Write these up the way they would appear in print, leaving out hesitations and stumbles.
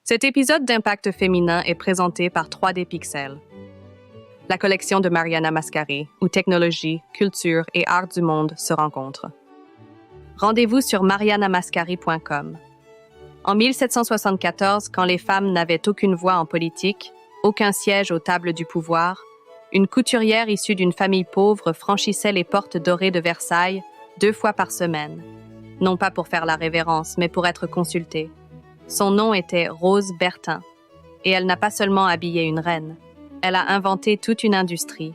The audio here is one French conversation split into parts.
Cet épisode d'Impact féminin est présenté par 3D Pixel, la collection de Mariana Mascari, où technologie, culture et art du monde se rencontrent. Rendez-vous sur marianamascari.com. En 1774, quand les femmes n'avaient aucune voix en politique, aucun siège aux tables du pouvoir, une couturière issue d'une famille pauvre franchissait les portes dorées de Versailles 2 fois par semaine, non pas pour faire la révérence, mais pour être consultée. Son nom était Rose Bertin, et elle n'a pas seulement habillé une reine, elle a inventé toute une industrie.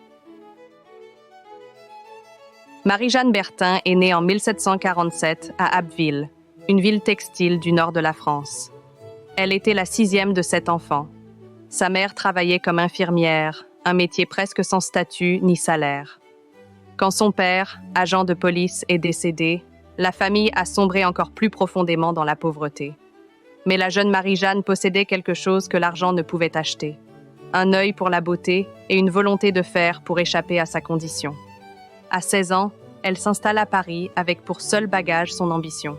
Marie-Jeanne Bertin est née en 1747 à Abbeville, une ville textile du nord de la France. Elle était la 6e de 7 enfants. Sa mère travaillait comme infirmière, un métier presque sans statut ni salaire. Quand son père, agent de police, est décédé, la famille a sombré encore plus profondément dans la pauvreté. Mais la jeune Marie-Jeanne possédait quelque chose que l'argent ne pouvait acheter. Un œil pour la beauté et une volonté de faire pour échapper à sa condition. À 16 ans, elle s'installe à Paris avec pour seul bagage son ambition.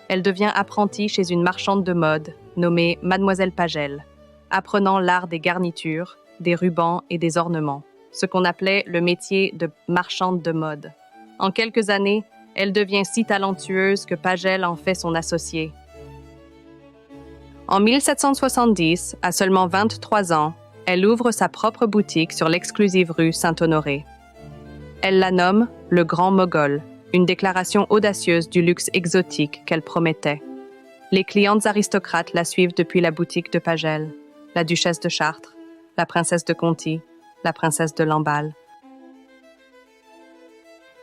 Elle devient apprentie chez une marchande de mode nommée Mademoiselle Pagel, apprenant l'art des garnitures, des rubans et des ornements, ce qu'on appelait le métier de marchande de mode. En quelques années, elle devient si talentueuse que Pagel en fait son associée. En 1770, à seulement 23 ans, elle ouvre sa propre boutique sur l'exclusive rue Saint-Honoré. Elle la nomme le Grand Mogol, une déclaration audacieuse du luxe exotique qu'elle promettait. Les clientes aristocrates la suivent depuis la boutique de Pagel, la duchesse de Chartres, la princesse de Conti, la princesse de Lamballe.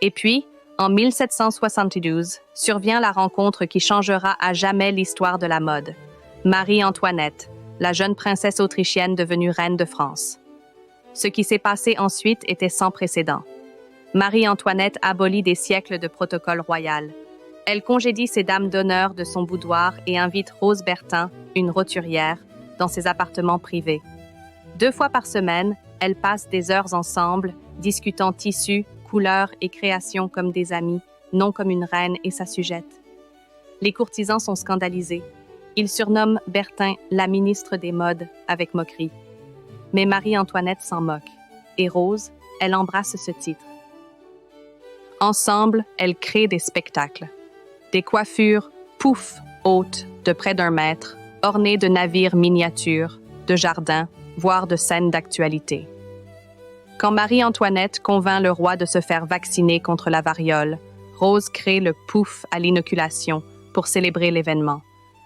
Et puis, en 1772, survient la rencontre qui changera à jamais l'histoire de la mode. Marie-Antoinette, la jeune princesse autrichienne devenue reine de France. Ce qui s'est passé ensuite était sans précédent. Marie-Antoinette abolit des siècles de protocole royal. Elle congédie ses dames d'honneur de son boudoir et invite Rose Bertin, une roturière, dans ses appartements privés. 2 fois par semaine, elles passent des heures ensemble, discutant tissus, couleurs et créations comme des amis, non comme une reine et sa sujette. Les courtisans sont scandalisés. Ils surnomment Bertin la ministre des modes avec moquerie. Mais Marie-Antoinette s'en moque. Et Rose, elle embrasse ce titre. Ensemble, elles créent des spectacles. Des coiffures pouf hautes de près d'1 mètre, ornées de navires miniatures, de jardins, voire de scènes d'actualité. Quand Marie-Antoinette convainc le roi de se faire vacciner contre la variole, Rose crée le pouf à l'inoculation pour célébrer l'événement.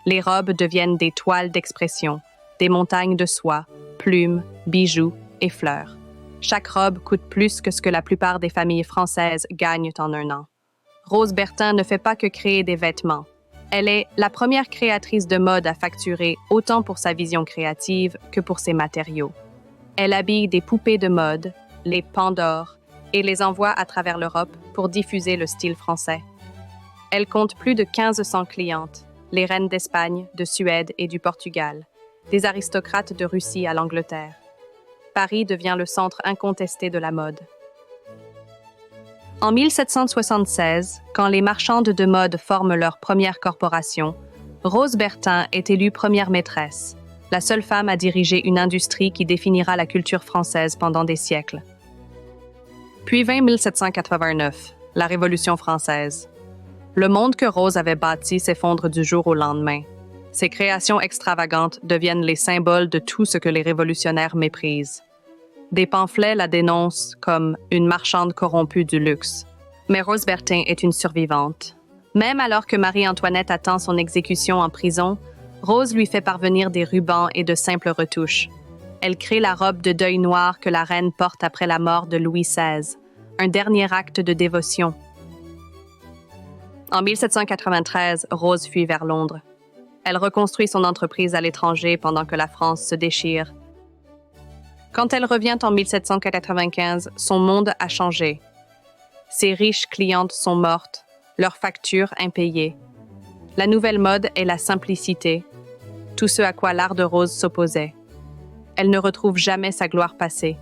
Les robes deviennent des toiles d'expression, des montagnes de soie, plumes, bijoux et fleurs. Chaque robe coûte plus que ce que la plupart des familles françaises gagnent en 1 an. Rose Bertin ne fait pas que créer des vêtements. Elle est la première créatrice de mode à facturer autant pour sa vision créative que pour ses matériaux. Elle habille des poupées de mode, les Pandore, et les envoie à travers l'Europe pour diffuser le style français. Elle compte plus de 1500 clientes, les reines d'Espagne, de Suède et du Portugal, des aristocrates de Russie à l'Angleterre. Paris devient le centre incontesté de la mode. En 1776, quand les marchandes de mode forment leur première corporation, Rose Bertin est élue première maîtresse, la seule femme à diriger une industrie qui définira la culture française pendant des siècles. Puis vint 1789, la Révolution française. Le monde que Rose avait bâti s'effondre du jour au lendemain. Ses créations extravagantes deviennent les symboles de tout ce que les révolutionnaires méprisent. Des pamphlets la dénoncent comme une marchande corrompue du luxe. Mais Rose Bertin est une survivante. Même alors que Marie-Antoinette attend son exécution en prison, Rose lui fait parvenir des rubans et de simples retouches. Elle crée la robe de deuil noir que la reine porte après la mort de Louis XVI, un dernier acte de dévotion. En 1793, Rose fuit vers Londres. Elle reconstruit son entreprise à l'étranger pendant que la France se déchire. Quand elle revient en 1795, son monde a changé. Ses riches clientes sont mortes, leurs factures impayées. La nouvelle mode est la simplicité, tout ce à quoi l'art de Rose s'opposait. Elle ne retrouve jamais sa gloire passée.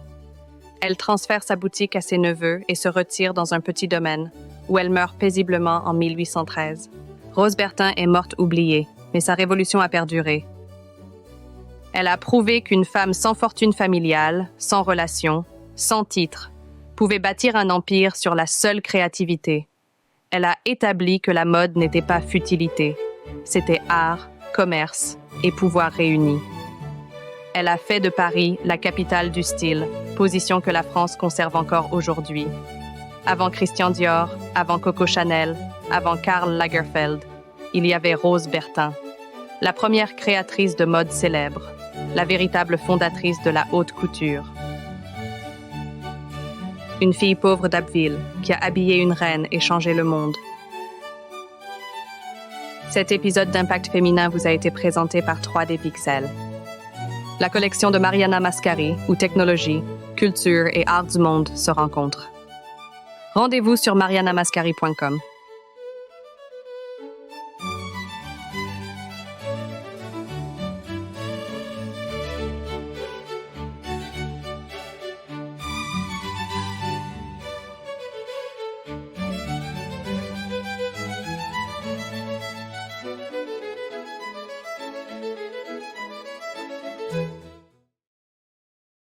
Elle transfère sa boutique à ses neveux et se retire dans un petit domaine, où elle meurt paisiblement en 1813. Rose Bertin est morte oubliée, mais sa révolution a perduré. Elle a prouvé qu'une femme sans fortune familiale, sans relation, sans titre, pouvait bâtir un empire sur la seule créativité. Elle a établi que la mode n'était pas futilité, c'était art, commerce et pouvoir réunis. Elle a fait de Paris la capitale du style, position que la France conserve encore aujourd'hui. Avant Christian Dior, avant Coco Chanel, avant Karl Lagerfeld, il y avait Rose Bertin, la première créatrice de mode célèbre, la véritable fondatrice de la haute couture. Une fille pauvre d'Abbeville qui a habillé une reine et changé le monde. Cet épisode d'Impact féminin vous a été présenté par 3D Pixel. La collection de Mariana Mascari, où technologie, culture et art du monde se rencontrent. Rendez-vous sur marianamascari.com.